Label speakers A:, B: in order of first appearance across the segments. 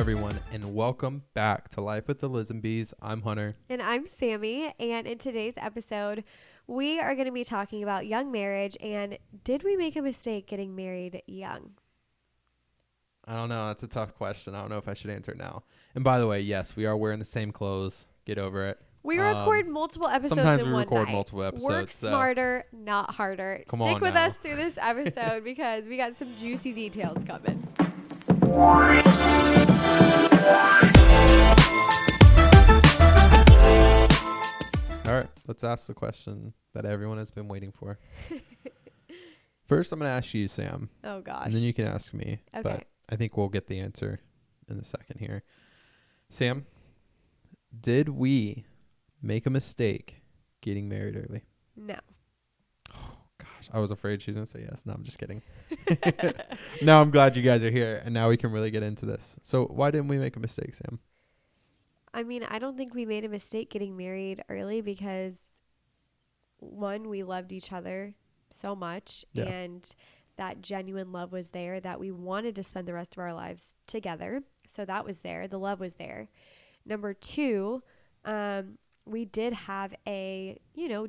A: everyone, and welcome back to Life with the Lisenbees. I'm Hunter.
B: And I'm Sammy, and in today's episode, we are going to be talking about young marriage and did we make a mistake getting married young?
A: I don't know. That's a tough question. I don't know if I should answer it now. And by the way, yes, we are wearing the same clothes. Get over it.
B: We record multiple episodes
A: sometimes
B: in
A: we
B: one
A: record
B: night.
A: multiple episodes.
B: Work smarter, not harder.
A: Come
B: Stick
A: on
B: with
A: now.
B: us through this episode because we got some juicy details coming.
A: All right, let's ask the question that everyone has been waiting for. First, I'm going to ask you, Sam.
B: Oh, gosh.
A: And then you can ask me.
B: Okay.
A: But I think we'll get the answer in a second here. Sam, did we make a mistake getting married early?
B: No.
A: Oh, gosh. I was afraid she was going to say yes. No, I'm just kidding. No, I'm glad you guys are here. And now we can really get into this. So why didn't we make a mistake, Sam?
B: I mean, I don't think we made a mistake getting married early because, one, we loved each other so much,
A: Yeah.
B: and that genuine love was there, that we wanted to spend the rest of our lives together. So that was there. The love was there. Number two, we did have a,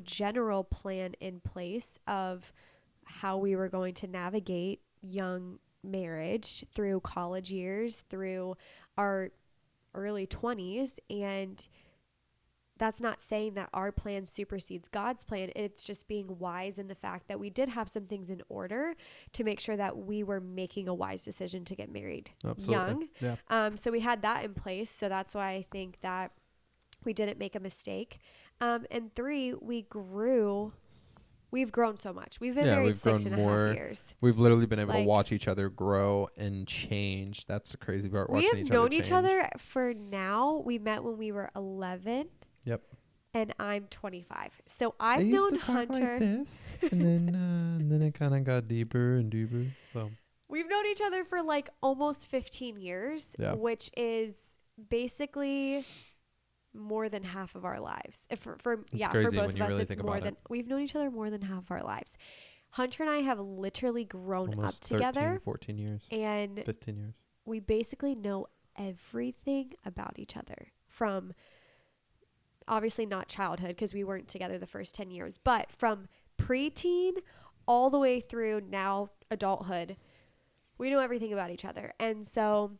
B: general plan in place of how we were going to navigate young marriage through college years, through our early 20s, and that's not saying that our plan supersedes God's plan. It's just being wise in the fact that we did have some things in order to make sure that we were making a wise decision to get married young.
A: Yeah.
B: So we had that in place. So that's why I think that we didn't make a mistake. And three, we've grown so much. We've been married 6.5 years.
A: We've literally been able to
B: Like-
A: watch each other grow and change. That's the crazy part.
B: We
A: watching
B: have
A: each
B: known
A: other
B: each
A: change.
B: other for now. We met when we were 11.
A: Yep.
B: And I'm 25. So
A: I
B: I've
A: used
B: known
A: to talk
B: Hunter.
A: like this, and then it kind of got deeper and deeper. So
B: We've known each other for like almost 15 years,
A: Yeah.
B: which is basically more than half of our lives. For both
A: crazy
B: of
A: when
B: us,
A: you really
B: it's
A: think
B: more
A: about
B: than we've known each other more than half of our lives. Hunter and I have literally grown
A: almost
B: up together,
A: 13, 14 years,
B: and
A: 15 years.
B: we basically know everything about each other, from obviously not childhood because we weren't together the first 10 years, but from preteen all the way through now adulthood, we know everything about each other. And so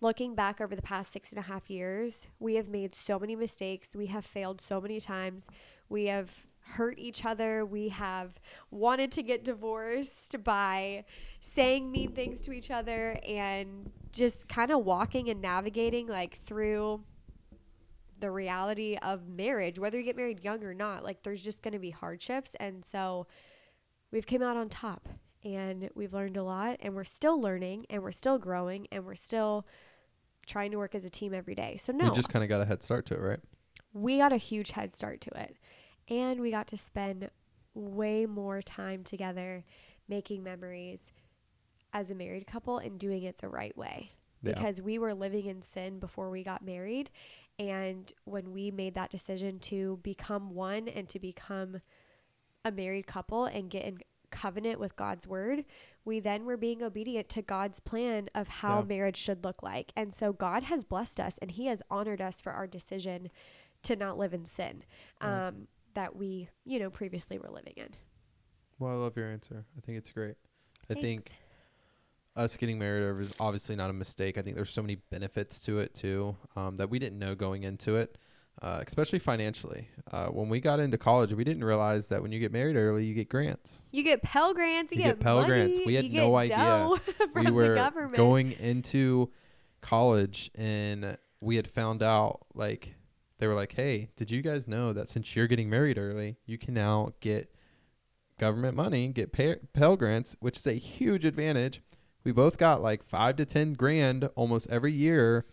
B: looking back over the past 6.5 years, we have made so many mistakes. We have failed so many times. We have hurt each other. We have wanted to get divorced by saying mean things to each other, and just kind of walking and navigating like through the reality of marriage, whether you get married young or not. Like, there's just going to be hardships. And so we've came out on top, and we've learned a lot, and we're still learning, and we're still growing, and we're still trying to work as a team every day. So no,
A: We just kind of got a head start to it, right?
B: we got a huge head start to it, and we got to spend way more time together making memories as a married couple and doing it the right way.
A: Yeah.
B: Because we were living in sin before we got married. And when we made that decision to become one and to become a married couple and get in covenant with God's word, we then were being obedient to God's plan of how marriage should look like. And so God has blessed us, and he has honored us for our decision to not live in sin that we, previously were living in.
A: Well, I love your answer. I think it's great. I
B: Thanks.
A: think us getting married over is obviously not a mistake. I think there's so many benefits to it too, that we didn't know going into it, especially financially. When we got into college, we didn't realize that when you get married early, you get grants.
B: You get Pell Grants. You get
A: Pell
B: money,
A: Grants. We had
B: you
A: no
B: get
A: idea.
B: dough from
A: We were
B: the government.
A: going into college, and we had found out, like, they were like, hey, did you guys know that since you're getting married early, you can now get government money, get Pell Grants, which is a huge advantage. We both got like 5 to 10 grand almost every year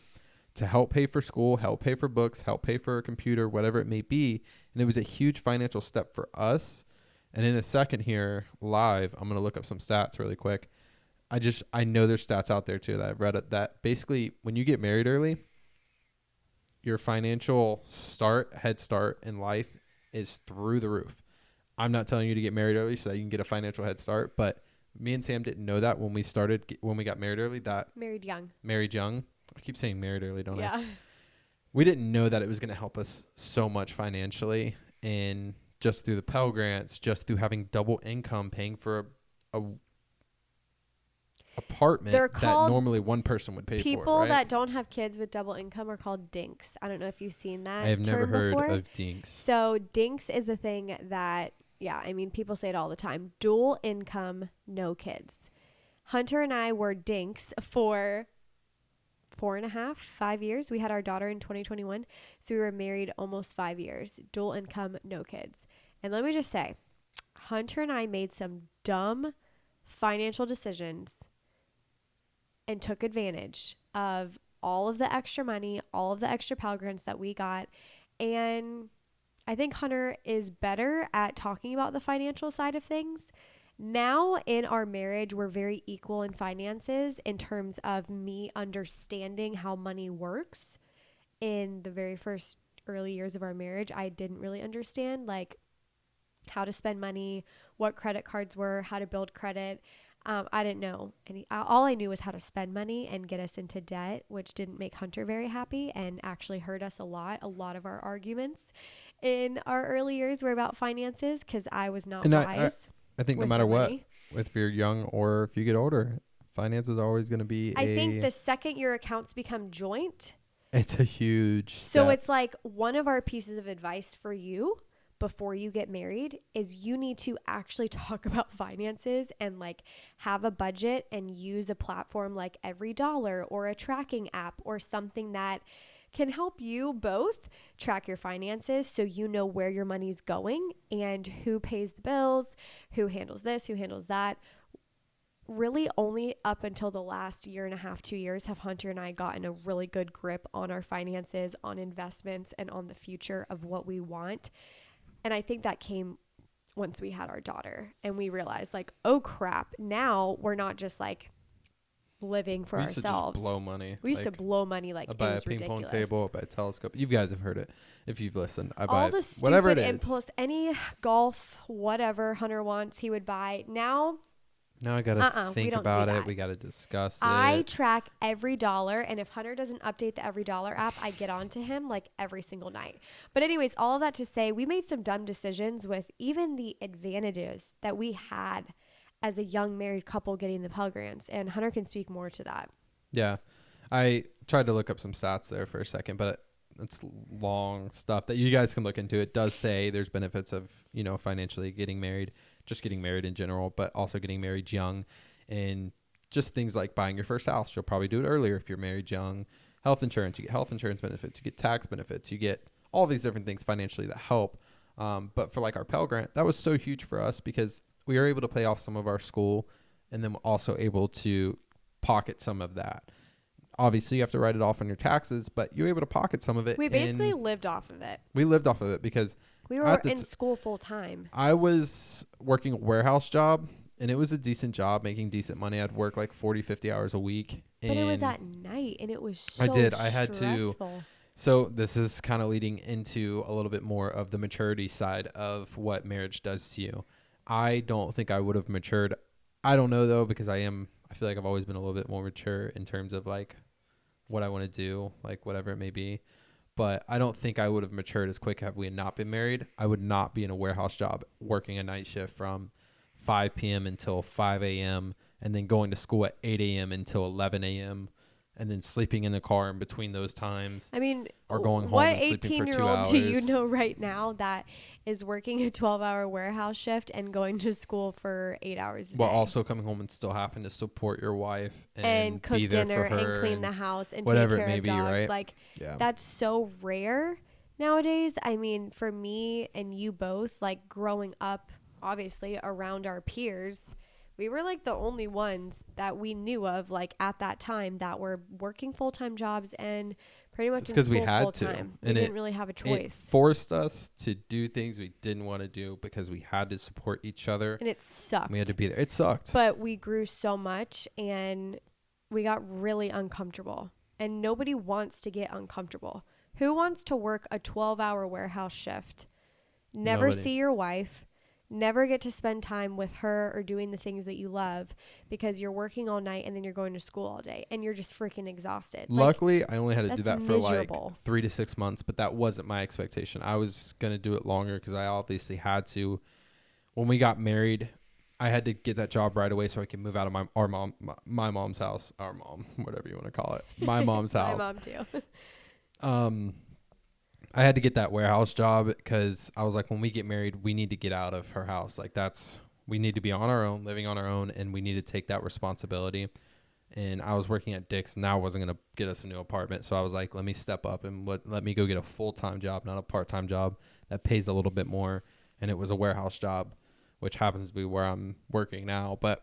A: to help pay for school, help pay for books, help pay for a computer, whatever it may be. And it was a huge financial step for us. And in a second here, live, I'm going to look up some stats really quick. I know there's stats out there too that I've read it, that basically when you get married early, your financial head start in life is through the roof. I'm not telling you to get married early so that you can get a financial head start, but me and Sam didn't know that when we got married early, that
B: Married young.
A: married young, I keep saying married early, don't I?
B: Yeah.
A: We didn't know that it was going to help us so much financially, and just through the Pell Grants, just through having double income, paying for a apartment
B: They're
A: that
B: called
A: normally one person would pay for,
B: people
A: right?
B: that don't have kids with double income are called dinks. I don't know if you've seen
A: I have
B: that
A: never
B: term
A: heard
B: before.
A: of dinks.
B: So dinks is a thing that, yeah, I mean, people say it all the time. Dual income, no kids. Hunter and I were dinks for 4.5, 5 years. We had our daughter in 2021. So we were married almost 5 years. Dual income, no kids. And let me just say, Hunter and I made some dumb financial decisions and took advantage of all of the extra money, all of the extra Pell Grants that we got. And I think Hunter is better at talking about the financial side of things. Now in our marriage, we're very equal in finances in terms of me understanding how money works. In the very first early years of our marriage, I didn't really understand like how to spend money, what credit cards were, how to build credit. I didn't know any. All I knew was how to spend money and get us into debt, which didn't make Hunter very happy and actually hurt us a lot. A lot of our arguments in our early years were about finances because I was not
A: And
B: wise
A: I think no
B: with
A: matter
B: my
A: what,
B: money.
A: if you're young or if you get older, finance is always going to be
B: I think the second your accounts become joint,
A: it's a huge
B: so
A: step.
B: it's like one of our pieces of advice for you before you get married is you need to actually talk about finances and like have a budget and use a platform like Every Dollar or a tracking app or something that can help you both track your finances so you know where your money's going and who pays the bills, who handles this, who handles that. Really only up until the last year and a half, 2 years have Hunter and I gotten a really good grip on our finances, on investments, and on the future of what we want. And I think that came once we had our daughter and we realized like, oh crap, now we're not just like living for
A: We used to just
B: ourselves.
A: blow money.
B: We used to blow money like
A: I
B: it
A: buy a
B: was
A: ping pong
B: ridiculous.
A: table, I buy a telescope. You guys have heard it if you've listened. I buy
B: All the
A: whatever it
B: stupid
A: is.
B: impulse, any golf, whatever Hunter wants, he would buy. Now
A: Now I gotta
B: we
A: think
B: don't do
A: about it.
B: that.
A: We gotta discuss
B: I
A: it.
B: track every dollar, and if Hunter doesn't update the Every Dollar app, I get on to him like every single night. But anyways, all of that to say, we made some dumb decisions with even the advantages that we had as a young married couple getting the Pell Grants, and Hunter can speak more to that.
A: Yeah, I tried to look up some stats there for a second, but it's long stuff that you guys can look into. It does say there's benefits of financially getting married, just getting married in general, but also getting married young, and just things like buying your first house. You'll probably do it earlier if you're married young. Health insurance, you get health insurance benefits, you get tax benefits, you get all these different things financially that help. But for like our Pell Grant, that was so huge for us because we were able to pay off some of our school, and then also able to pocket some of that. Obviously, you have to write it off on your taxes, but you're able to pocket some of it.
B: We basically lived off of it.
A: We lived off of it because
B: we were in school full time.
A: I was working a warehouse job, and it was a decent job, making decent money. I'd work like 40, 50 hours a week.
B: But it was at night, and it was so
A: I had to. So this is kind of leading into a little bit more of the maturity side of what marriage does to you. I don't think I would have matured. I don't know, though, because I feel like I've always been a little bit more mature in terms of like what I want to do, like whatever it may be. But I don't think I would have matured as quick had we not been married. I would not be in a warehouse job working a night shift from 5 p.m. until 5 a.m. and then going to school at 8 a.m. until 11 a.m. and then sleeping in the car in between those times.
B: I mean,
A: or going home
B: what
A: and sleeping for 2
B: 18-year-old
A: hours.
B: do you know right now that is working a 12-hour warehouse shift and going to school for 8 hours a day?
A: While also coming home and still having to support your wife and
B: cook
A: be there
B: dinner
A: for her
B: and clean the house and
A: whatever
B: take care
A: it may
B: of
A: be,
B: dogs.
A: right?
B: Like,
A: Yeah.
B: that's so rare nowadays. I mean, for me and you both, like growing up, obviously around our peers, we were like the only ones that we knew of, like at that time, that were working full-time jobs and pretty much
A: because we had
B: full-time.
A: to.
B: We didn't really have a
A: It
B: choice.
A: forced us to do things we didn't want to do because we had to support each other.
B: And it sucked.
A: We had to be there. It sucked.
B: But we grew so much and we got really uncomfortable. And nobody wants to get uncomfortable. Who wants to work a 12-hour warehouse shift? Never
A: Nobody.
B: see your wife. never get to spend time with her or doing the things that you love because you're working all night and then you're going to school all day and you're just freaking exhausted.
A: Luckily, I only had to do
B: that's
A: that for like
B: miserable.
A: 3 to 6 months, but that wasn't my expectation. I was going to do it longer because I obviously had to. When we got married, I had to get that job right away so I could move out of my mom's house, our mom, whatever you want to call it, my mom's
B: My
A: house.
B: mom too.
A: I had to get that warehouse job because I was like, when we get married, we need to get out of her house. Like we need to be on our own, living on our own, and we need to take that responsibility. And I was working at Dick's, and that wasn't going to get us a new apartment. So I was like, let me step up and let me go get a full-time job, not a part-time job that pays a little bit more. And it was a warehouse job, which happens to be where I'm working now. But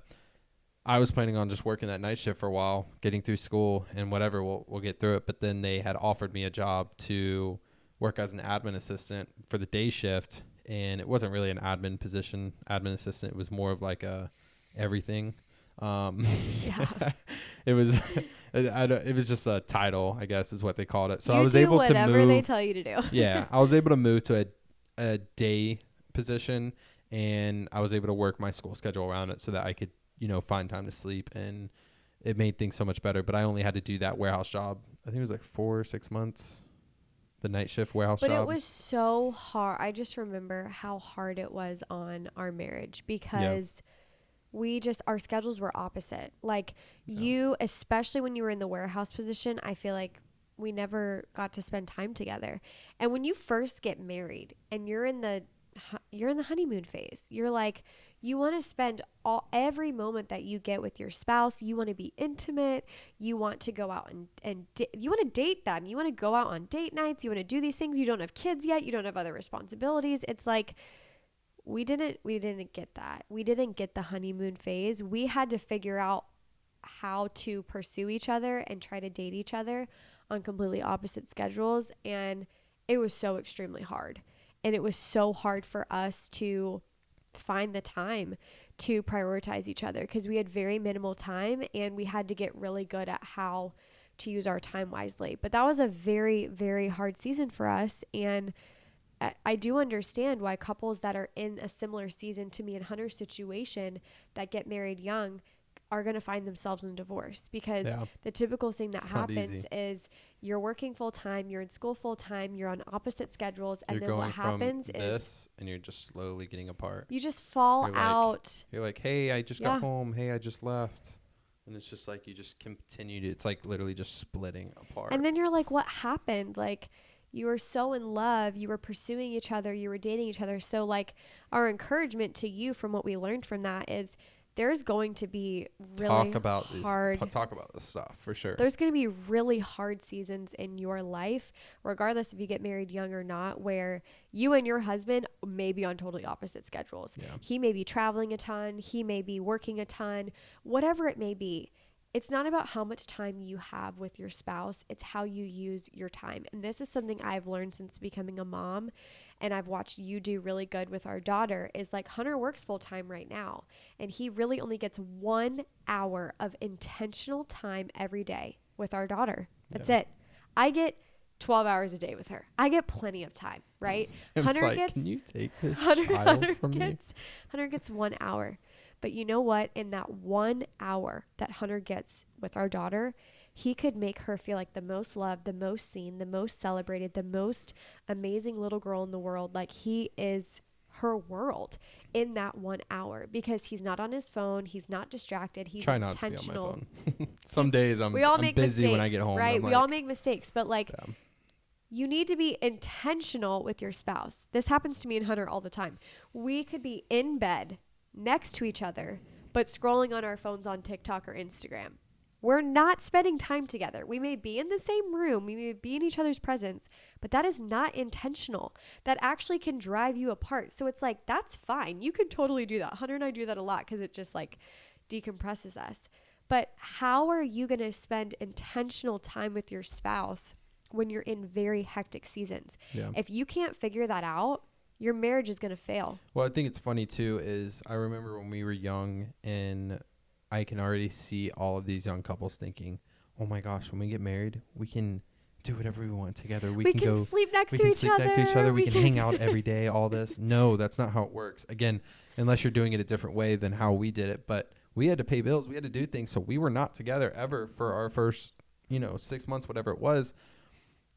A: I was planning on just working that night shift for a while, getting through school and whatever, we'll get through it. But then they had offered me a job to work as an admin assistant for the day shift. And it wasn't really an admin position, admin assistant. It was more of like a everything.
B: Yeah.
A: It was, it was just a title, I guess, is what they called it. So
B: you
A: I was
B: do
A: able to
B: whatever
A: move.
B: they tell you to do.
A: Yeah, I was able to move to a day position, and I was able to work my school schedule around it so that I could, find time to sleep, and it made things so much better. But I only had to do that warehouse job. I think it was like 4 or 6 months, the night shift warehouse
B: But
A: job.
B: it was so hard. I just remember how hard it was on our marriage because our schedules were opposite. Like you, especially when you were in the warehouse position, I feel like we never got to spend time together. And when you first get married and you're in the honeymoon phase, you're like, you want to spend every moment that you get with your spouse. You want to be intimate. You want to go out and you want to date them. You want to go out on date nights. You want to do these things. You don't have kids yet. You don't have other responsibilities. It's like, we didn't get that. We didn't get the honeymoon phase. We had to figure out how to pursue each other and try to date each other on completely opposite schedules. And it was so extremely hard. And it was so hard for us to find the time to prioritize each other because we had very minimal time and we had to get really good at how to use our time wisely. But that was a very, very hard season for us. And I do understand why couples that are in a similar season to me and Hunter's situation that get married young are going to find themselves in divorce because the typical thing that happens is you're working full time, you're in school full time, you're on opposite schedules, and then what happens is
A: and you're just slowly getting apart.
B: You just fall out.
A: You're like, hey, I just got home. Hey, I just left. And it's just like you just continue to, it's like literally just splitting apart.
B: And then you're like, what happened? Like, you were so in love, you were pursuing each other, you were dating each other. So like our encouragement to you from what we learned from that is there's going to be really
A: talk about this stuff for sure.
B: There's going to be really hard seasons in your life, regardless if you get married young or not, where you and your husband may be on totally opposite schedules.
A: Yeah.
B: He may be traveling a ton. He may be working a ton, whatever it may be. It's not about how much time you have with your spouse. It's how you use your time. And this is something I've learned since becoming a mom. And I've watched you do really good with our daughter is like Hunter works full time right now. And he really only gets 1 hour of intentional time every day with our daughter. That's it. I get 12 hours a day with her. I get plenty of time, right?
A: Hunter gets, can you take this child from me?
B: Hunter gets 1 hour. But you know what? In that 1 hour that Hunter gets with our daughter, he could make her feel like the most loved, the most seen, the most celebrated, the most amazing little girl in the world. Like he is her world in that 1 hour because he's not on his phone. He's not distracted. He's
A: Try
B: intentional.
A: not to be on my phone. Some days I'm busy
B: mistakes,
A: when I get home.
B: Right?
A: We
B: all make mistakes, but like you need to be intentional with your spouse. This happens to me and Hunter all the time. We could be in bed next to each other, but scrolling on our phones on TikTok or Instagram. We're not spending time together. We may be in the same room. We may be in each other's presence, but that is not intentional. That actually can drive you apart. So it's like, that's fine. You can totally do that. Hunter and I do that a lot because it just like decompresses us. But how are you going to spend intentional time with your spouse when you're in very hectic seasons?
A: Yeah.
B: If you can't figure that out, your marriage is going to fail.
A: Well, I think it's funny too is I remember when we were young and I can already see all of these young couples thinking, oh my gosh, when we get married, we can do whatever we want together. We
B: We
A: can
B: can
A: go
B: sleep next
A: we
B: to
A: can
B: each
A: sleep
B: other.
A: next to each other. We can hang out every day, all this. No, that's not how it works. Again, unless you're doing it a different way than how we did it. But we had to pay bills. We had to do things. So we were not together ever for our first, 6 months, whatever it was.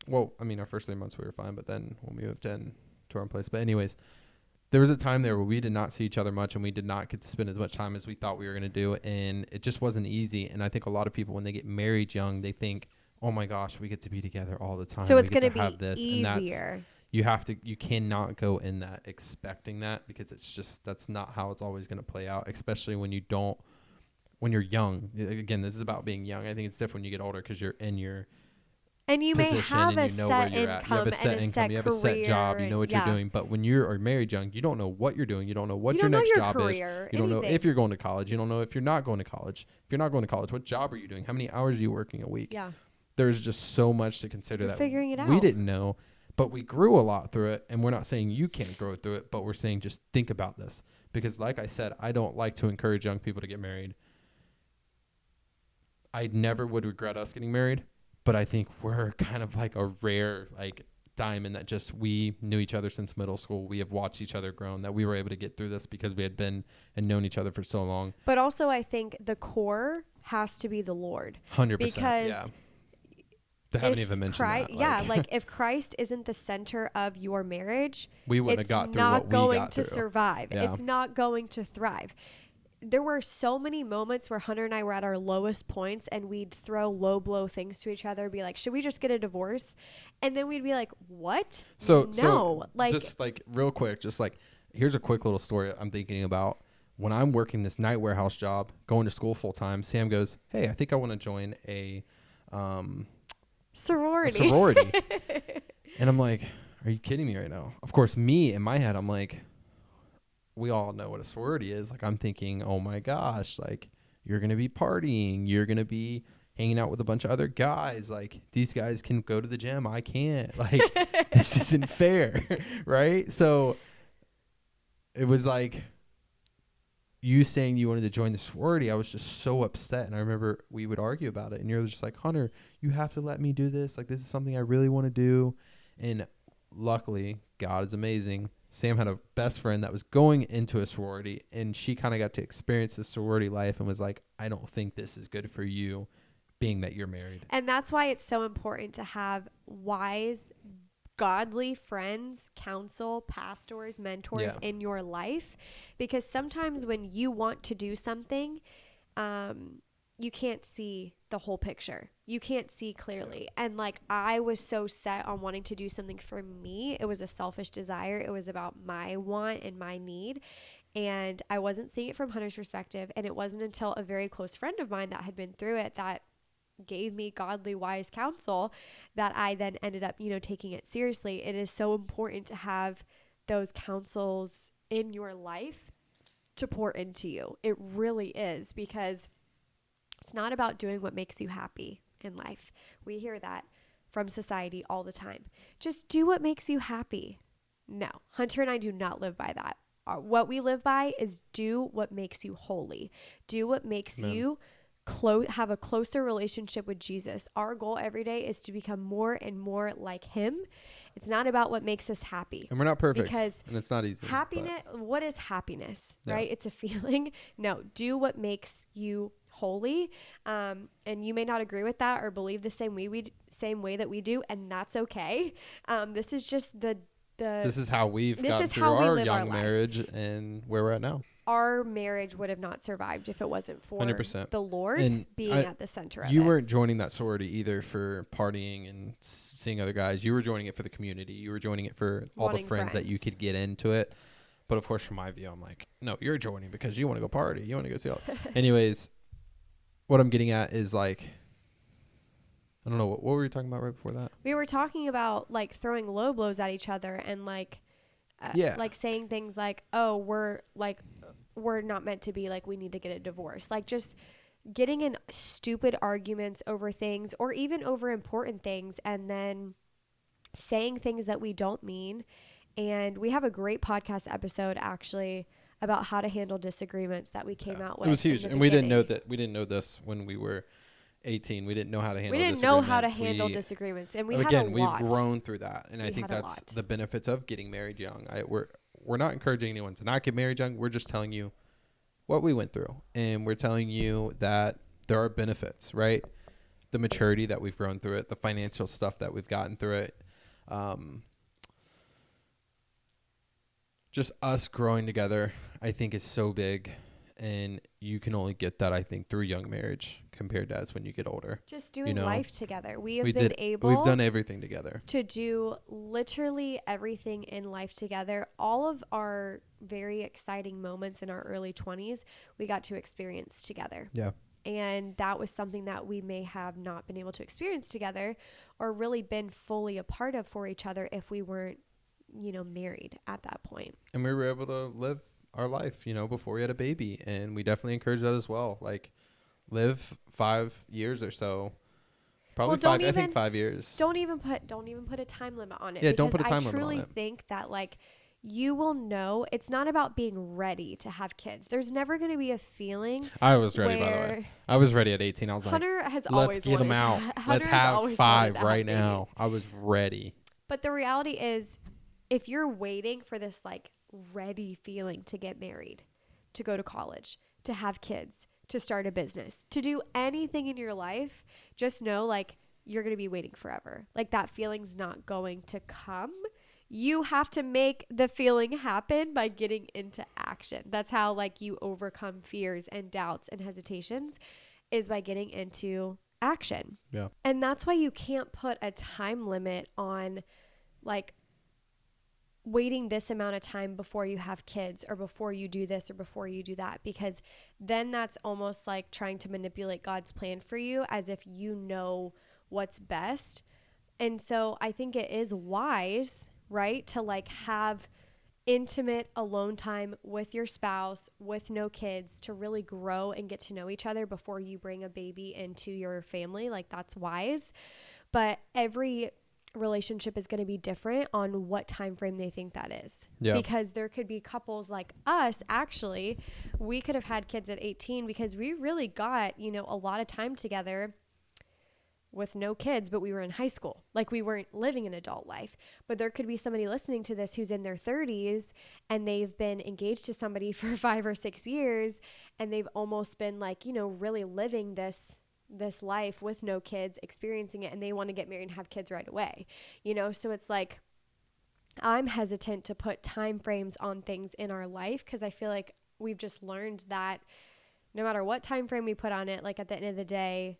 A: Well, I mean, our first 3 months we were fine. But then when we moved in to our own place. But anyways, there was a time there where we did not see each other much and we did not get to spend as much time as we thought we were going to do. And it just wasn't easy. And I think a lot of people, when they get married young, they think, oh my gosh, we get to be together all the time.
B: So it's
A: going to
B: be
A: this.
B: easier.
A: And you cannot go in that expecting that, because that's not how it's always going to play out, especially when you're young. Again, this is about being young. I think it's different when you get older because you're in your
B: And you may have a set income and a set career.
A: You have a set job. You know what you're doing. But when you're married young, you don't know what you're doing. You don't know what your next job is. You don't know if you're going to college. You don't know if you're not going to college. If you're not going to college, what job are you doing? How many hours are you working a week?
B: Yeah.
A: There's just so much to consider
B: You're
A: that
B: figuring it out.
A: we didn't know, but we grew a lot through it. And we're not saying you can't grow through it, but we're saying just think about this. Because like I said, I don't like to encourage young people to get married. I never would regret us getting married, but I think we're kind of like a rare diamond that just we knew each other since middle school. We have watched each other grow, that we were able to get through this because we had been and known each other for so long.
B: But also I think the core has to be the Lord.
A: 100%.
B: Because
A: yeah. They haven't even mentioned that.
B: Yeah, if Christ isn't the center of your marriage,
A: we wouldn't have got through what we got through.
B: It's not going to survive.
A: Yeah.
B: It's not going to thrive. There were so many moments where Hunter and I were at our lowest points and we'd throw low blow things to each other, be like, should we just get a divorce? And then we'd be like, what?
A: So
B: just
A: real quick, here's a quick little story I'm thinking about. When I'm working this night warehouse job, going to school full time, Sam goes, hey, I think I want to join a sorority. And I'm like, are you kidding me right now? Of course, me in my head, I'm like, we all know what a sorority is. I'm thinking, oh my gosh, you're going to be partying. You're going to be hanging out with a bunch of other guys. These guys can go to the gym. I can't. This isn't fair. Right? So it was you saying you wanted to join the sorority. I was just so upset. And I remember we would argue about it. And you're just like, Hunter, you have to let me do this. This is something I really want to do. And luckily, God is amazing. Sam had a best friend that was going into a sorority, and she kind of got to experience the sorority life and was like, I don't think this is good for you, being that you're married.
B: And that's why it's so important to have wise, godly friends, counsel, pastors, mentors in your life. Because sometimes when you want to do something, you can't see the whole picture. You can't see clearly. And I was so set on wanting to do something for me. It was a selfish desire. It was about my want and my need. And I wasn't seeing it from Hunter's perspective. And it wasn't until a very close friend of mine that had been through it that gave me godly, wise counsel that I then ended up, taking it seriously. It is so important to have those counsels in your life to pour into you. It really is, because it's not about doing what makes you happy in life. We hear that from society all the time. Just do what makes you happy. No, Hunter and I do not live by that. What we live by is do what makes you holy. Do what makes you have a closer relationship with Jesus. Our goal every day is to become more and more like him. It's not about what makes us happy.
A: And we're not perfect.
B: Because
A: and it's not easy.
B: Happiness, what is happiness, right? It's a feeling. No, do what makes you holy. And you may not agree with that or believe the same way that we do, and that's okay. This is just this is how
A: we've gotten through our young marriage and where we're at now.
B: Our marriage would have not survived if it wasn't for
A: 100%.
B: the Lord being at the center of it.
A: You weren't joining that sorority either for partying and seeing other guys. You were joining it for the community. You were joining it for all the friends that you could get into it. But of course, from my view, I'm like, no, you're joining because you want to go party. You want to go see all. Anyways, what I'm getting at is I don't know. What were we talking about right before that?
B: We were talking about throwing low blows at each other and saying things like, oh, we're not meant to be, we need to get a divorce. Just getting in stupid arguments over things or even over important things and then saying things that we don't mean. And we have a great podcast episode actually about how to handle disagreements that we came out with.
A: It was huge. And we didn't know that. We didn't know this when we were 18. We didn't know how to handle
B: We didn't know how to
A: disagreements.
B: handle disagreements, and we
A: Again,
B: had a
A: we've
B: lot.
A: grown through that, and I
B: We
A: think
B: had a
A: that's
B: lot.
A: the benefits of getting married young. We're not encouraging anyone to not get married young. We're just telling you what we went through, and we're telling you that there are benefits, right? The maturity that we've grown through it, the financial stuff that we've gotten through it, just us growing together, I think is so big, and you can only get that, I think, through young marriage compared to as when you get older.
B: Just doing life together. We've
A: We've done everything together.
B: To do literally everything in life together. All of our very exciting moments in our early 20s, we got to experience together.
A: Yeah.
B: And that was something that we may have not been able to experience together or really been fully a part of for each other if we weren't, married at that point.
A: And we were able to live our life, before we had a baby. And we definitely encourage that as well. Like, live 5 years or so. Probably five. I think 5 years.
B: Don't even put a time limit on it.
A: Yeah, don't put a time limit on it.
B: I truly think that you will know it's not about being ready to have kids. There's never going to be a feeling.
A: I was ready, by the way. I was ready at 18. I was
B: Hunter
A: like,
B: has
A: let's get them out. Let's have 5 right now. I was ready.
B: But the reality is, if you're waiting for this ready feeling to get married, to go to college, to have kids, to start a business, to do anything in your life, just know you're going to be waiting forever. That feeling's not going to come. You have to make the feeling happen by getting into action. That's how you overcome fears and doubts and hesitations, is by getting into action.
A: Yeah.
B: And that's why you can't put a time limit on waiting this amount of time before you have kids or before you do this or before you do that, because then that's almost like trying to manipulate God's plan for you as if you know what's best. And so I think it is wise, right, to have intimate alone time with your spouse with no kids to really grow and get to know each other before you bring a baby into your family. That's wise. But every relationship is going to be different on what time frame they think that is.
A: Yeah.
B: Because there could be couples like us, actually, we could have had kids at 18 because we really got, a lot of time together with no kids, but we were in high school. We weren't living an adult life. But there could be somebody listening to this who's in their 30s and they've been engaged to somebody for 5 or 6 years, and they've almost been really living this life with no kids, experiencing it, and they want to get married and have kids right away. So it's I'm hesitant to put time frames on things in our life because I feel like we've just learned that no matter what time frame we put on it, at the end of the day,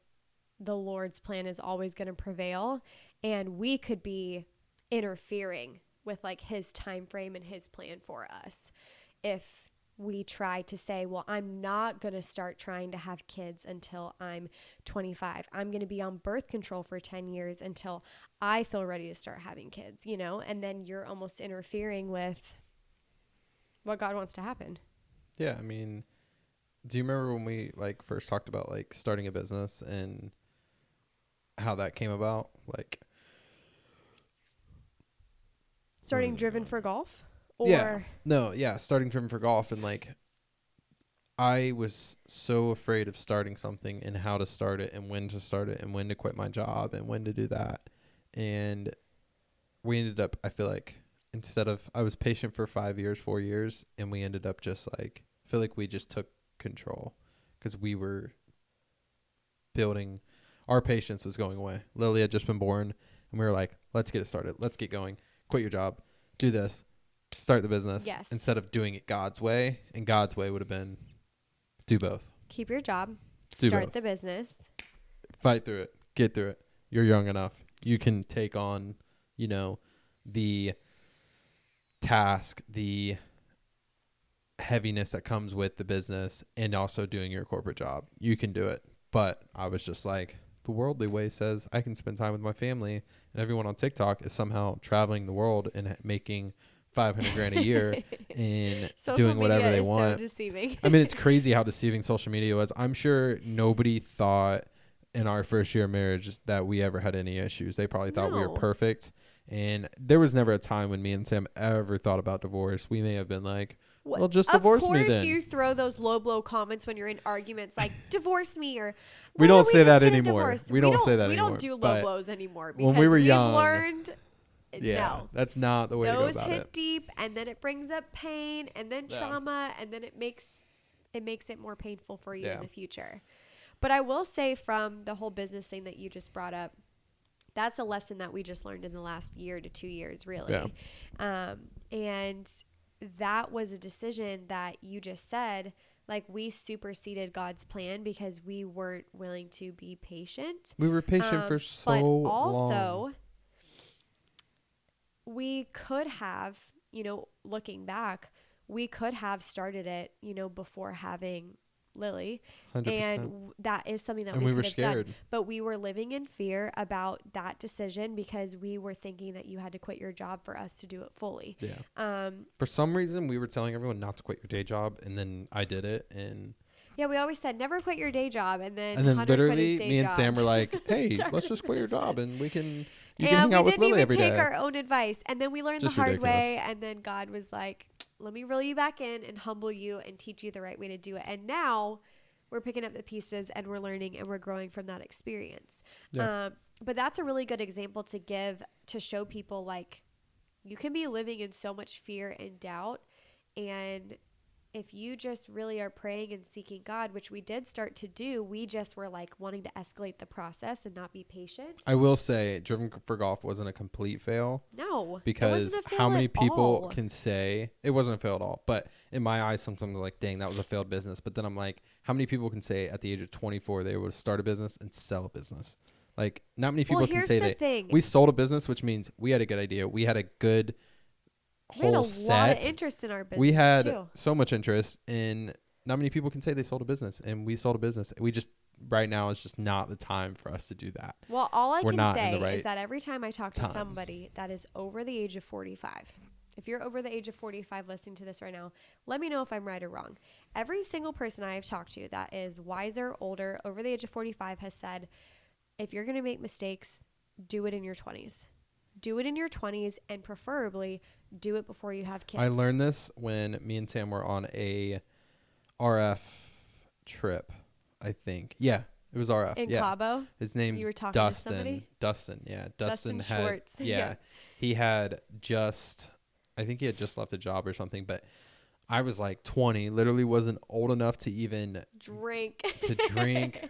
B: the Lord's plan is always going to prevail, and we could be interfering with his time frame and his plan for us if we try to say, well, I'm not going to start trying to have kids until I'm 25. I'm going to be on birth control for 10 years until I feel ready to start having kids, and then you're almost interfering with what God wants to happen.
A: Yeah. I mean, do you remember when we first talked about starting a business and how that came about?
B: Starting Driven for Golf? Or
A: yeah. No, yeah. Starting Driven for Golf. And I was so afraid of starting something and how to start it and when to start it and when to quit my job and when to do that. And we ended up, I feel I was patient for 5 years, 4 years, and we ended up just I feel like we just took control because we were building, our patience was going away. Lily had just been born, and we were like, let's get it started. Let's get going. Quit your job. Do this. Start the business.
B: Yes.
A: Instead of doing it God's way. And God's way would have been do both.
B: Keep your job.
A: Do
B: start
A: both.
B: The business.
A: Fight through it. Get through it. You're young enough. You can take on, the task, the heaviness that comes with the business and also doing your corporate job. You can do it. But I was just the worldly way says I can spend time with my family, and everyone on TikTok is somehow traveling the world and making $500,000 a year and doing whatever they want.
B: So deceiving.
A: I mean, it's crazy how deceiving social media was. I'm sure nobody thought in our first year of marriage that we ever had any issues. They probably thought we were perfect. And there was never a time when me and Sam ever thought about divorce. We may have been Well, just divorce me
B: Of course,
A: then.
B: you throw those low blow comments when you're in arguments, like "divorce me" or
A: We
B: "When
A: don't
B: are we
A: say
B: just
A: that
B: getting
A: anymore.
B: divorced?"
A: We don't say that
B: We
A: anymore.
B: don't do low
A: But
B: blows anymore
A: when
B: because
A: we were
B: we've
A: young,
B: learned
A: yeah,
B: no.
A: that's not the way to go
B: Those
A: about
B: hit
A: it.
B: deep, and then it brings up pain, and then
A: Yeah.
B: trauma, and then it makes it more painful for you in
A: Yeah.
B: the future. But I will say, from the whole business thing that you just brought up, that's a lesson that we just learned in the last year to 2 years, really. And that was a decision that you just said, like, we superseded God's plan because we weren't willing to be patient.
A: We were patient for so
B: but
A: long.
B: also, we could have, looking back, we could have started it, before having Lily.
A: 100%.
B: And that is something that
A: And
B: we
A: we were
B: could have
A: scared.
B: done. But we were living in fear about that decision because we were thinking that you had to quit your job for us to do it fully.
A: Yeah. For some reason, we were telling everyone not to quit your day job, and then I did it, and
B: yeah, we always said never quit your day job, and then Hunter
A: literally,
B: quit his day
A: me and
B: job.
A: Sam were like, "Hey,
B: Sorry,
A: let's just quit your job, and you can
B: and
A: hang
B: we
A: out with
B: didn't
A: Lily
B: even
A: every
B: take
A: day."
B: our own advice, and then we learned
A: Just
B: the hard
A: ridiculous.
B: way, and then God was like, let me reel you back in and humble you and teach you the right way to do it. And now we're picking up the pieces and we're learning and we're growing from that experience.
A: Yeah.
B: But that's a really good example to give, to show people, like, you can be living in so much fear and doubt, and if you just really are praying and seeking God, which we did start to do, we just were like wanting to escalate the process and not be patient.
A: I will say, Driven for Golf wasn't a complete fail.
B: No,
A: Because
B: it wasn't a fail
A: how many
B: at
A: people
B: all.
A: can say it wasn't a fail at all? But in my eyes, sometimes I'm like, dang, that was a failed business. But then I'm like, how many people can say at the age of 24 they were to start a business and sell a business? Like, not many people can say that.
B: Thing.
A: We sold a business, which means we had a good idea. We had a good
B: we had a
A: whole
B: lot of
A: set.
B: interest in our business.
A: We had
B: too.
A: so much interest, and not many people can say they sold a business, and we sold a business. We just right now is just not the time for us to do that.
B: Well, all I
A: We're
B: can
A: not in
B: say
A: the right
B: is that every time I talk to
A: time.
B: somebody that is over the age of 45, if you're over the age of 45 listening to this right now, let me know if I'm right or wrong. Every single person I have talked to that is wiser, older, over the age of 45 has said, if you're going to make mistakes, do it in your 20s. Do it in your 20s, and preferably do it before you have kids.
A: I learned this when me and Sam were on a RF trip, I think. Yeah, it was RF.
B: In
A: yeah.
B: Cabo?
A: His name's
B: You were talking to
A: Dustin.
B: somebody?
A: Dustin, yeah. Dustin had
B: Schwartz.
A: yeah. He had just I think he had just left a job or something, but I was like 20, literally wasn't old enough to even
B: drink.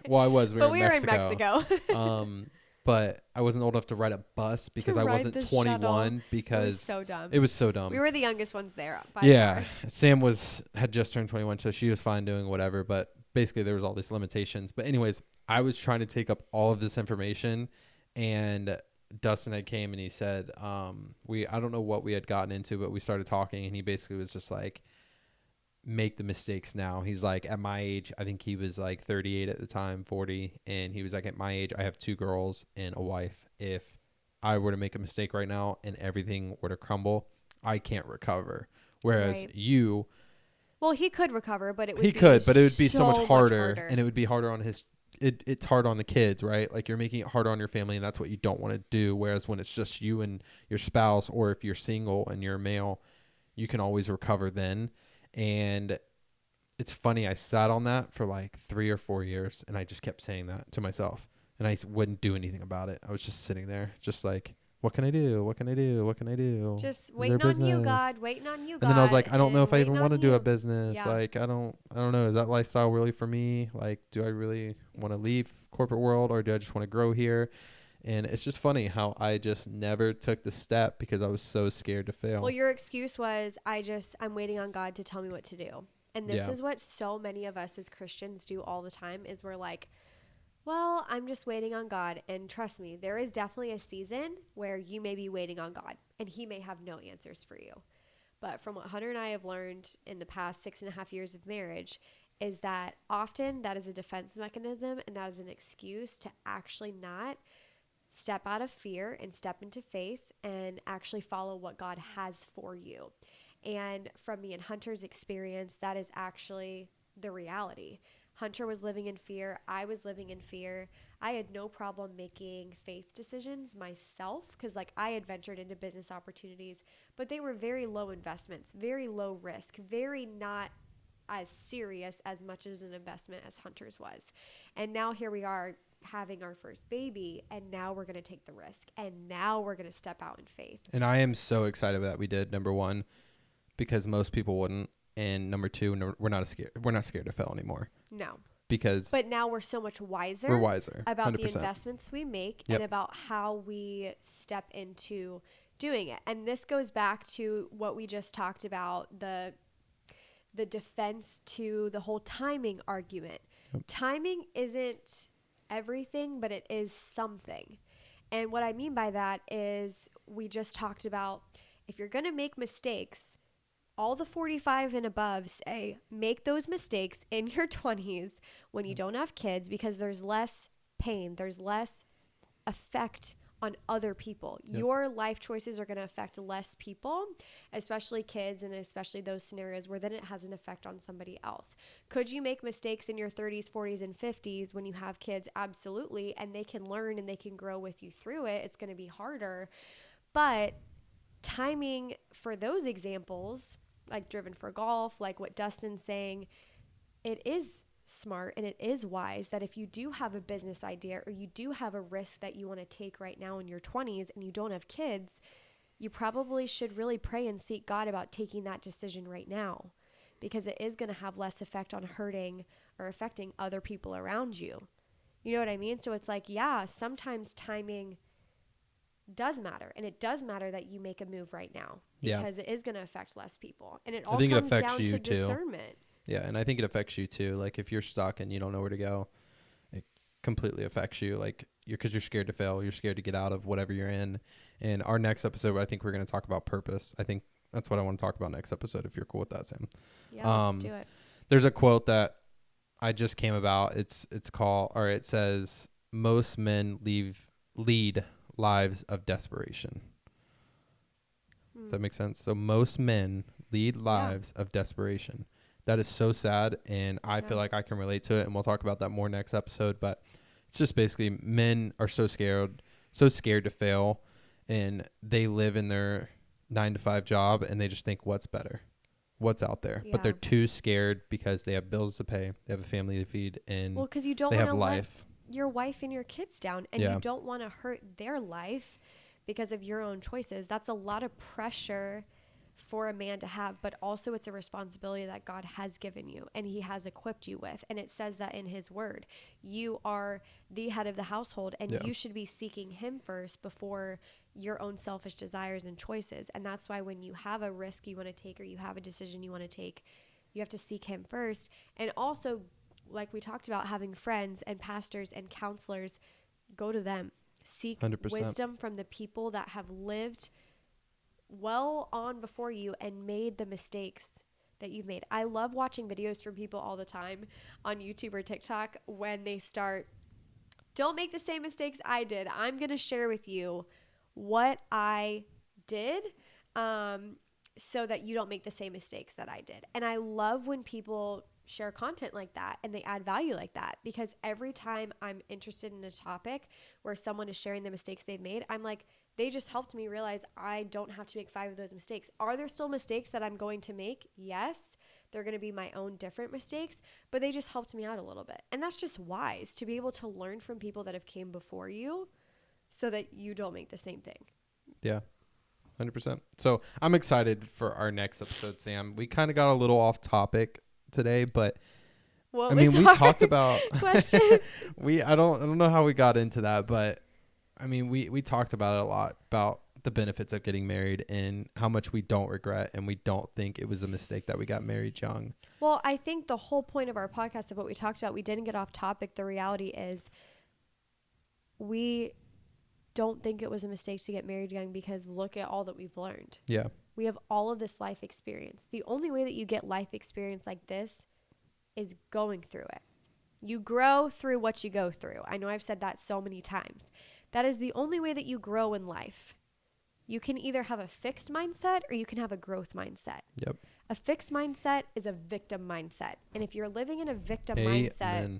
A: Well, I was. We
B: but
A: were
B: we
A: in
B: were in
A: Mexico.
B: Mexico.
A: But I wasn't old enough to ride a bus because I wasn't 21
B: shuttle.
A: because
B: so dumb.
A: it was so dumb.
B: We were the youngest ones there.
A: Yeah. Sam had just turned 21, so she was fine doing whatever, but basically there was all these limitations. But anyways, I was trying to take up all of this information, and Dustin had came and he said, I don't know what we had gotten into, but we started talking, and he basically was just like, make the mistakes now. He's like, at my age, I think he was like 38 at the time, 40. And he was like, at my age, I have 2 girls and a wife. If I were to make a mistake right now and everything were to crumble, I can't recover. Whereas you,
B: well, he could recover, but it would
A: be so much harder. And it would be harder on it's hard on the kids, right? Like, you're making it harder on your family, and that's what you don't want to do. Whereas when it's just you and your spouse, or if you're single and you're a male, you can always recover then. And it's funny, I sat on that for like 3 or 4 years, and I just kept saying that to myself, and I wouldn't do anything about it. I was just sitting there, just like, what can I do? What can I do? What can I do?
B: Just waiting on you, God. Waiting on you, God.
A: And then I was like, I don't know if I even want to do a
B: you.
A: business.
B: Yeah.
A: Like, I don't know. Is that lifestyle really for me? Like, do I really want to leave corporate world, or do I just want to grow here? And it's just funny how I just never took the step because I was so scared to fail.
B: Well, your excuse was, I'm waiting on God to tell me what to do. And this is what so many of us as Christians do all the time, is we're like, well, I'm just waiting on God. And trust me, there is definitely a season where you may be waiting on God, and he may have no answers for you. But from what Hunter and I have learned in the past 6.5 years of marriage, is that often that is a defense mechanism, and that is an excuse to actually not step out of fear and step into faith and actually follow what God has for you. And from me and Hunter's experience, that is actually the reality. Hunter was living in fear. I was living in fear. I had no problem making faith decisions myself because, like, I had ventured into business opportunities, but they were very low investments, very low risk, very not as serious as much as an investment as Hunter's was. And now here we are having our first baby, and now we're going to take the risk, and now we're going to step out in faith.
A: And I am so excited that we did, number one, because most people wouldn't. And number two, no, we're not scared to fail anymore.
B: No.
A: Because
B: But now we're so much wiser.
A: we're wiser
B: About
A: 100%.
B: the investments we make
A: Yep.
B: and about how we step into doing it. And this goes back to what we just talked about, the defense to the whole timing argument.
A: Yep.
B: Timing isn't everything, but it is something. And what I mean by that is we just talked about if you're going to make mistakes, all the 45 and above say make those mistakes in your 20s when you don't have kids because there's less pain, there's less effect on other people.
A: Yep.
B: Your life choices are going to affect less people, especially kids, and especially those scenarios where then it has an effect on somebody else. Could you make mistakes in your 30s, 40s, and 50s when you have kids? Absolutely. And they can learn and they can grow with you through it. It's going to be harder. But timing for those examples, like Driven for Golf, like what Dustin's saying, it is smart and it is wise that if you do have a business idea or you do have a risk that you want to take right now in your 20s and you don't have kids, you probably should really pray and seek God about taking that decision right now, because it is going to have less effect on hurting or affecting other people around you. You know what I mean? So it's like, yeah, sometimes timing does matter, and it does matter that you make a move right now because it is going to affect less people, and it all comes down to discernment.
A: Yeah, and I think it affects you too. Like if you're stuck and you don't know where to go, it completely affects you. Like because you're scared to fail, you're scared to get out of whatever you're in. And our next episode, I think we're going to talk about purpose. I think that's what I want to talk about next episode. If you're cool with that, Sam.
B: Yeah, let's do it.
A: There's a quote that I just came about. It's called, or it says, "Most men lead lives of desperation." Does that make sense? So most men lead lives of desperation. That is so sad, and I feel like I can relate to it, and we'll talk about that more next episode. But it's just basically men are so scared to fail, and they live in their 9-to-5 job, and they just think what's better, what's out there. But they're too scared because they have bills to pay, they have a family to feed, and
B: because you don't
A: they
B: want
A: have
B: to let
A: life.
B: your wife and your kids down, and you don't want to hurt their life because of your own choices. That's a lot of pressure for a man to have, but also it's a responsibility that God has given you and he has equipped you with. And it says that in his word, you are the head of the household, and you should be seeking him first before your own selfish desires and choices. And that's why when you have a risk you want to take or you have a decision you want to take, you have to seek him first. And also, like we talked about, having friends and pastors and counselors, go to them. Seek
A: 100%.
B: wisdom from the people that have lived well on before you and made the mistakes that you've made. I love watching videos from people all the time on YouTube or TikTok when they start, don't make the same mistakes I did. I'm going to share with you what I did so that you don't make the same mistakes that I did. And I love when people share content like that and they add value like that, because every time I'm interested in a topic where someone is sharing the mistakes they've made, I'm like, they just helped me realize I don't have to make 5 of those mistakes. Are there still mistakes that I'm going to make? Yes. They're going to be my own different mistakes, but they just helped me out a little bit. And that's just wise to be able to learn from people that have came before you so that you don't make the same thing.
A: Yeah, 100%. So I'm excited for our next episode, Sam. We kind of got a little off topic today, but
B: what
A: I mean, we talked about
B: question.
A: I don't know how we got into that, but I mean, we talked about it a lot, about the benefits of getting married and how much we don't regret and we don't think it was a mistake that we got married young.
B: Well, I think the whole point of our podcast of what we talked about, we didn't get off topic. The reality is we don't think it was a mistake to get married young, because look at all that we've learned.
A: Yeah.
B: We have all of this life experience. The only way that you get life experience like this is going through it. You grow through what you go through. I know I've said that so many times. That is the only way that you grow in life. You can either have a fixed mindset or you can have a growth mindset.
A: Yep.
B: A fixed mindset is a victim mindset. And if you're living in a victim mindset,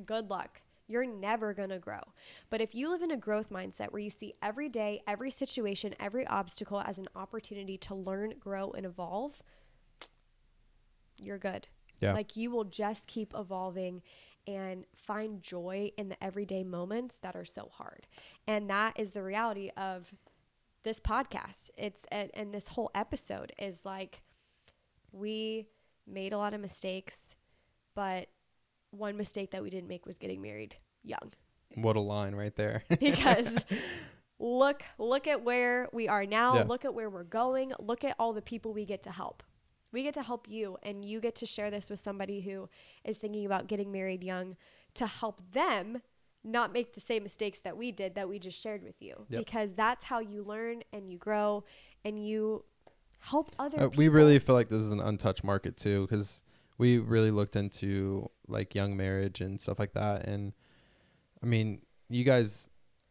B: good luck. you're never going to grow. But if you live in a growth mindset where you see every day, every situation, every obstacle as an opportunity to learn, grow, and evolve, you're good.
A: Yeah.
B: Like, you will just keep evolving and find joy in the everyday moments that are so hard. And that is the reality of this podcast. And this whole episode is like, we made a lot of mistakes, but one mistake that we didn't make was getting married young.
A: What a line right there.
B: Because look at where we are now.
A: Yeah.
B: Look at where we're going. Look at all the people we get to help. We get to help you, and you get to share this with somebody who is thinking about getting married young, to help them not make the same mistakes that we did, that we just shared with you.
A: Yep.
B: Because that's how you learn and you grow and you help other people.
A: We really feel like this is an untouched market too, because we really looked into like young marriage and stuff like that. And I mean, you guys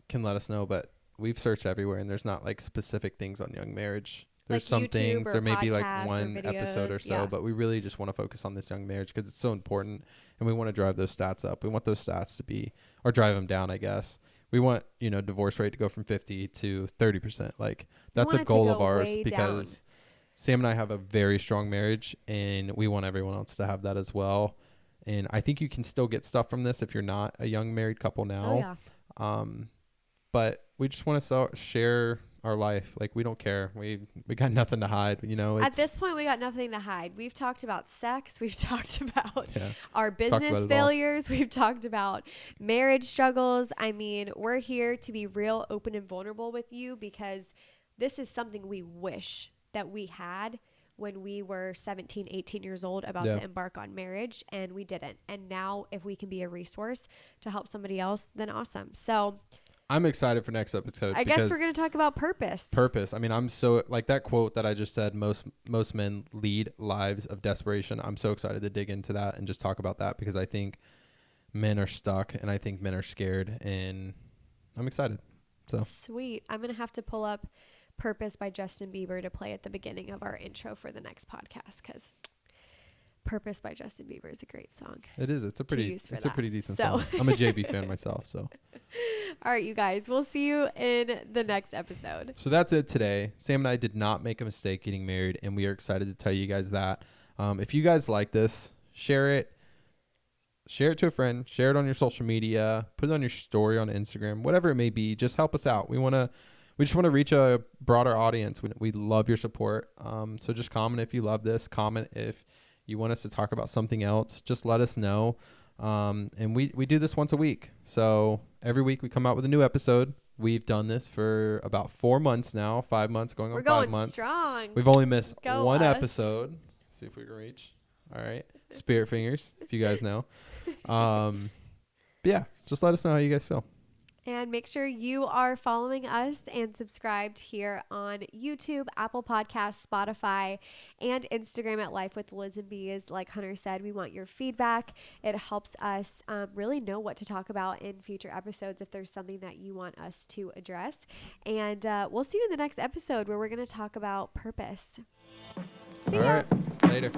A: can let us know, but we've searched everywhere and there's not like specific things on young marriage. There's
B: like
A: some
B: YouTube
A: things,
B: or
A: there may be like
B: podcasts
A: one
B: or videos,
A: episode or so,
B: yeah.
A: but we really just want to focus on this young marriage because it's so important, and we want to drive those stats up. We want those stats to be, or drive them down, I guess. We want, divorce rate to go from 50 to 30%. Like, that's a goal of ours, because Sam and I have a very strong marriage, and we want everyone else to have that as well. And I think you can still get stuff from this if you're not a young married couple now.
B: Oh, yeah.
A: But we just want to share our life. Like, we don't care. We got nothing to hide.
B: At this point, we got nothing to hide. We've talked about sex. We've talked about our
A: about
B: business failures. We've talked about marriage struggles. I mean, we're here to be real, open, and vulnerable with you, because this is something we wish that we had when we were 17, 18 years old, about to embark on marriage, and we didn't. And now, if we can be a resource to help somebody else, then awesome. So
A: I'm excited for next episode.
B: I guess we're going to talk about purpose.
A: Purpose. I mean, I'm so, like that quote that I just said, most men lead lives of desperation. I'm so excited to dig into that and just talk about that, because I think men are stuck and I think men are scared, and I'm excited. So
B: sweet. I'm going to have to pull up Purpose by Justin Bieber to play at the beginning of our intro for the next podcast, because Purpose by Justin Bieber is a great song.
A: It is. It's a pretty decent
B: So.
A: song. I'm a JB fan myself. So.
B: All right, you guys, we'll see you in the next episode.
A: So that's it today. Sam and I did not make a mistake getting married, and we are excited to tell you guys that. If you guys like this, share it to a friend, share it on your social media, put it on your story on Instagram, whatever it may be. Just help us out. We just want to reach a broader audience. We love your support. So just comment if you love this. Comment if you want us to talk about something else. Just let us know. And we do this once a week. So every week we come out with a new episode. We've done this for about 4 months now, 5 months, going on 5 months.
B: We're going strong.
A: We've only missed one
B: us.
A: episode. Let's see if we can reach. All right. Spirit fingers, if you guys know. But yeah, just let us know how you guys feel.
B: And make sure you are following us and subscribed here on YouTube, Apple Podcasts, Spotify, and Instagram at Life with Liz and Bees. Like Hunter said, we want your feedback. It helps us really know what to talk about in future episodes if there's something that you want us to address. And we'll see you in the next episode, where we're going to talk about purpose. See ya.
A: All right. Later.